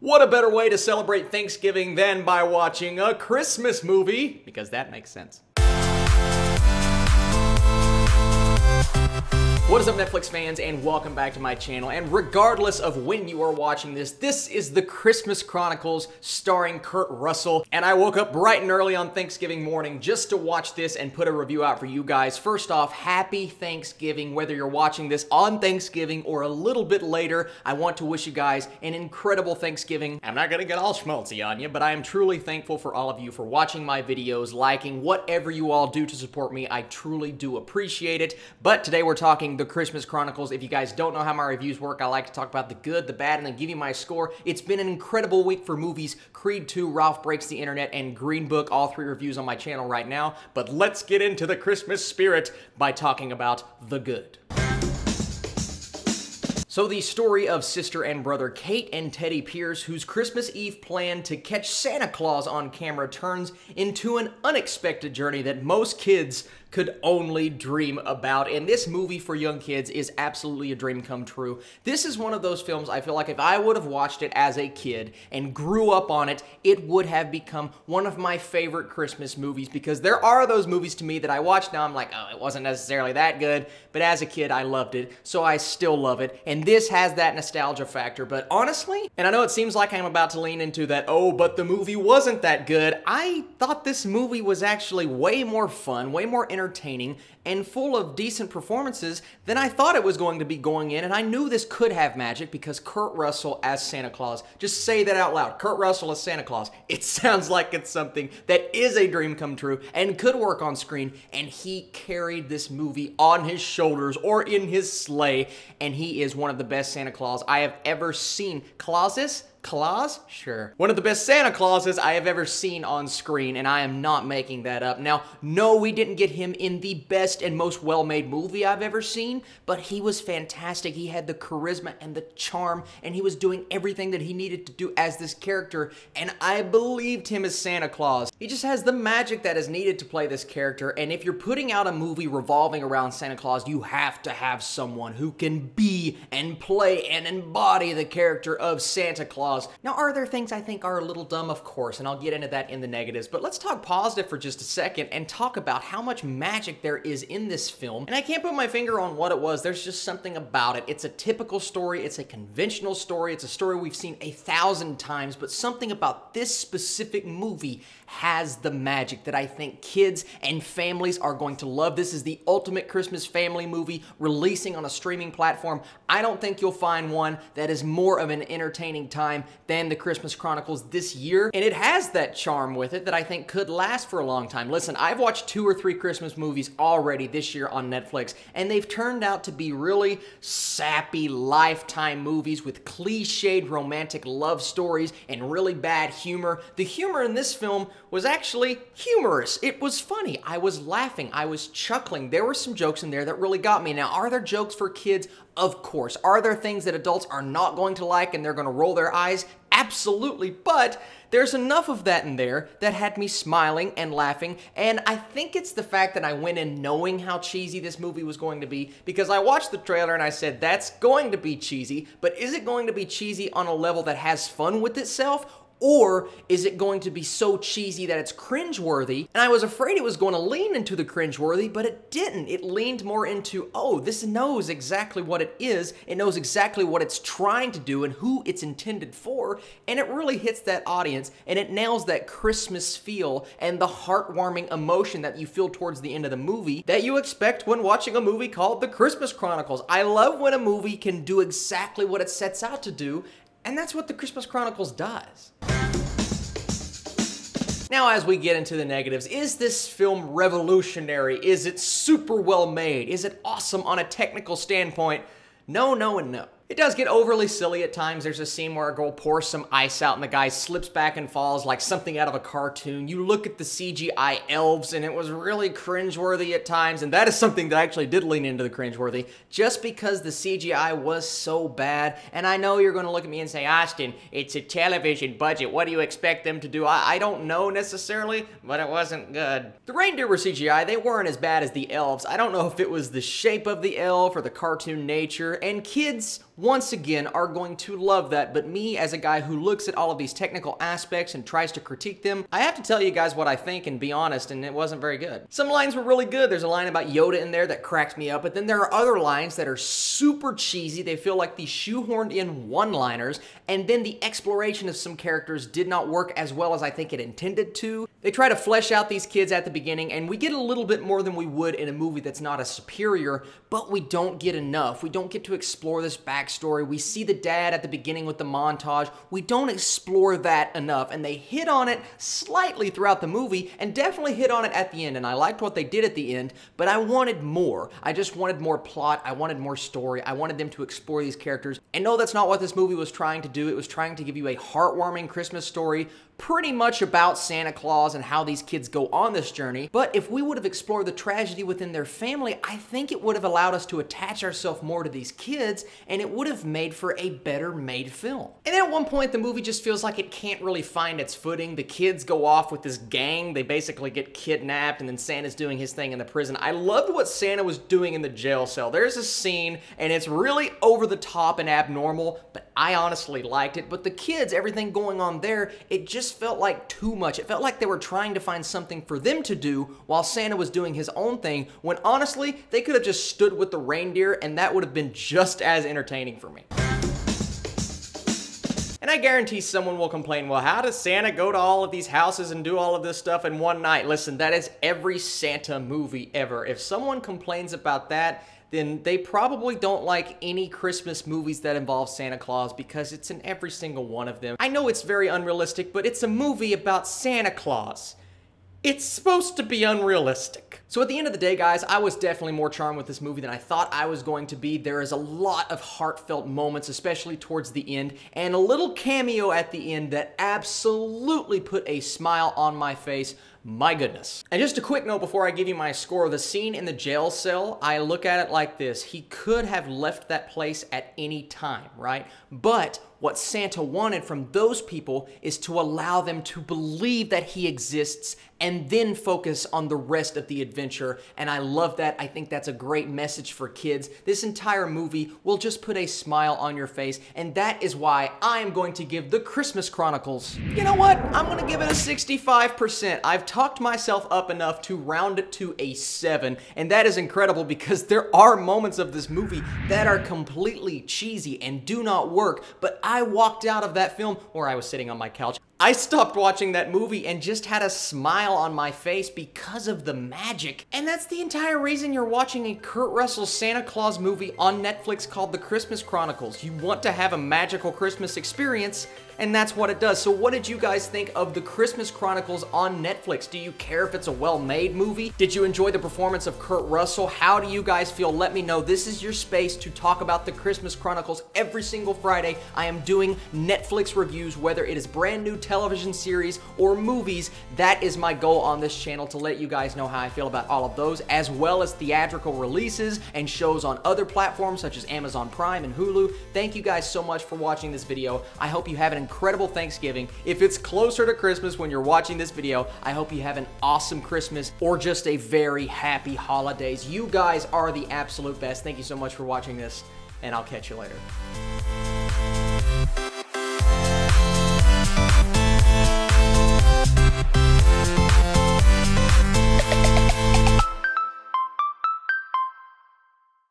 What a better way to celebrate Thanksgiving than by watching a Christmas movie, because that makes sense. What is up, Netflix fans, and welcome back to my channel. And regardless of when you are watching this, this is The Christmas Chronicles starring Kurt Russell. And I woke up bright and early on Thanksgiving morning just to watch this and put a review out for you guys. First off, happy Thanksgiving. Whether you're watching this on Thanksgiving or a little bit later, I want to wish you guys an incredible Thanksgiving. I'm not gonna get all schmaltzy on you, but I am truly thankful for all of you for watching my videos, liking, whatever you all do to support me. I truly do appreciate it. But today we're talking The Christmas Chronicles. If you guys don't know how my reviews work, I like to talk about the good, the bad, and then give you my score. It's been an incredible week for movies. Creed 2, Ralph Breaks the Internet, and Green Book, all three reviews on my channel right now. But let's get into the Christmas spirit by talking about the good. So the story of sister and brother Kate and Teddy Pierce, whose Christmas Eve plan to catch Santa Claus on camera turns into an unexpected journey that most kids could only dream about. And this movie for young kids is absolutely a dream come true. This is one of those films I feel like if I would have watched it as a kid and grew up on it, it would have become one of my favorite Christmas movies, because there are those movies to me that I watch now, I'm like, oh, it wasn't necessarily that good, but as a kid, I loved it, so I still love it. And this has that nostalgia factor. But honestly, and I know it seems like I'm about to lean into that, oh, but the movie wasn't that good, I thought this movie was actually way more fun, way more entertaining, and full of decent performances than I thought it was going to be going in. And I knew this could have magic because Kurt Russell as Santa Claus, just say that out loud, Kurt Russell as Santa Claus, it sounds like it's something that is a dream come true and could work on screen. And he carried this movie on his shoulders or in his sleigh, and he is one of the best Santa Claus I have ever seen. Claus? Sure. One of the best Santa Clauses I have ever seen on screen, and I am not making that up. Now, no, we didn't get him in the best and most well-made movie I've ever seen, but he was fantastic. He had the charisma and the charm, and he was doing everything that he needed to do as this character, and I believed him as Santa Claus. He just has the magic that is needed to play this character, and if you're putting out a movie revolving around Santa Claus, you have to have someone who can be and play and embody the character of Santa Claus. Now, are there things I think are a little dumb? Of course, and I'll get into that in the negatives, but let's talk positive for just a second and talk about how much magic there is in this film. And I can't put my finger on what it was, there's just something about it. It's a typical story, it's a conventional story, it's a story we've seen 1,000 times, but something about this specific movie has the magic that I think kids and families are going to love. This is the ultimate Christmas family movie releasing on a streaming platform. I don't think you'll find one that is more of an entertaining time than The Christmas Chronicles this year, and it has that charm with it that I think could last for a long time. Listen, I've watched 2 or 3 Christmas movies already this year on Netflix, and they've turned out to be really sappy Lifetime movies with cliched romantic love stories and really bad humor. The humor in this film was actually humorous. It was funny. I was laughing. I was chuckling. There were some jokes in there that really got me. Now, are there jokes for kids? Of course. Are there things that adults are not going to like and they're going to roll their eyes? Absolutely. But there's enough of that in there that had me smiling and laughing, and I think it's the fact that I went in knowing how cheesy this movie was going to be, because I watched the trailer and I said, that's going to be cheesy, but is it going to be cheesy on a level that has fun with itself? Or is it going to be so cheesy that it's cringeworthy? And I was afraid it was going to lean into the cringeworthy, but it didn't. It leaned more into, oh, this knows exactly what it is. It knows exactly what it's trying to do and who it's intended for. And it really hits that audience, and it nails that Christmas feel and the heartwarming emotion that you feel towards the end of the movie that you expect when watching a movie called The Christmas Chronicles. I love when a movie can do exactly what it sets out to do, and that's what The Christmas Chronicles does. Now, as we get into the negatives, is this film revolutionary? Is it super well made? Is it awesome on a technical standpoint? No, no, and no. It does get overly silly at times. There's a scene where a girl pours some ice out and the guy slips back and falls like something out of a cartoon. You look at the CGI elves and it was really cringeworthy at times, and that is something that actually did lean into the cringeworthy just because the CGI was so bad. And I know you're going to look at me and say, Austin, it's a television budget. What do you expect them to do? I don't know necessarily, but it wasn't good. The reindeer were CGI. They weren't as bad as the elves. I don't know if it was the shape of the elf or the cartoon nature, and kids once again, are going to love that, but me, as a guy who looks at all of these technical aspects and tries to critique them, I have to tell you guys what I think and be honest, and it wasn't very good. Some lines were really good. There's a line about Yoda in there that cracked me up, but then there are other lines that are super cheesy. They feel like these shoehorned in one-liners, and then the exploration of some characters did not work as well as I think it intended to. They try to flesh out these kids at the beginning, and we get a little bit more than we would in a movie that's not as superior, but we don't get enough. We don't get to explore this backstory. We see the dad at the beginning with the montage. We don't explore that enough, and they hit on it slightly throughout the movie, and definitely hit on it at the end, and I liked what they did at the end, but I wanted more. I just wanted more plot. I wanted more story. I wanted them to explore these characters, and no, that's not what this movie was trying to do. It was trying to give you a heartwarming Christmas story, pretty much about Santa Claus and how these kids go on this journey. But if we would have explored the tragedy within their family, I think it would have allowed us to attach ourselves more to these kids, and it would have made for a better made film. And then at one point, the movie just feels like it can't really find its footing. The kids go off with this gang. They basically get kidnapped, and then Santa's doing his thing in the prison. I loved what Santa was doing in the jail cell. There's a scene, and it's really over the top and abnormal, but I honestly liked it. But the kids, everything going on there, it just felt like too much. It felt like they were trying to find something for them to do while Santa was doing his own thing, when honestly, they could have just stood with the reindeer and that would have been just as entertaining for me. And I guarantee someone will complain, well, how does Santa go to all of these houses and do all of this stuff in one night? Listen, that is every Santa movie ever. If someone complains about that, then they probably don't like any Christmas movies that involve Santa Claus, because it's in every single one of them. I know it's very unrealistic, but it's a movie about Santa Claus. It's supposed to be unrealistic. So at the end of the day, guys, I was definitely more charmed with this movie than I thought I was going to be. There is a lot of heartfelt moments, especially towards the end, and a little cameo at the end that absolutely put a smile on my face. My goodness. And just a quick note before I give you my score, the scene in the jail cell, I look at it like this. He could have left that place at any time, right? But what Santa wanted from those people is to allow them to believe that he exists and then focus on the rest of the adventure. And I love that. I think that's a great message for kids. This entire movie will just put a smile on your face, and that is why I am going to give The Christmas Chronicles, you know what? I'm gonna give it a 65%. I've talked myself up enough to round it to a 7, and that is incredible because there are moments of this movie that are completely cheesy and do not work, but I walked out of that film, or I was sitting on my couch, I stopped watching that movie and just had a smile on my face because of the magic. And that's the entire reason you're watching a Kurt Russell Santa Claus movie on Netflix called The Christmas Chronicles. You want to have a magical Christmas experience, and that's what it does. So what did you guys think of The Christmas Chronicles on Netflix? Do you care if it's a well-made movie? Did you enjoy the performance of Kurt Russell? How do you guys feel? Let me know. This is your space to talk about The Christmas Chronicles every single Friday. I am doing Netflix reviews, whether it is brand new television series or movies. That is my goal on this channel, to let you guys know how I feel about all of those, as well as theatrical releases and shows on other platforms such as Amazon Prime and Hulu. Thank you guys so much for watching this video. I hope you have an incredible Thanksgiving. If it's closer to Christmas when you're watching this video, I hope you have an awesome Christmas or just a very happy holidays. You guys are the absolute best. Thank you so much for watching this, and I'll catch you later.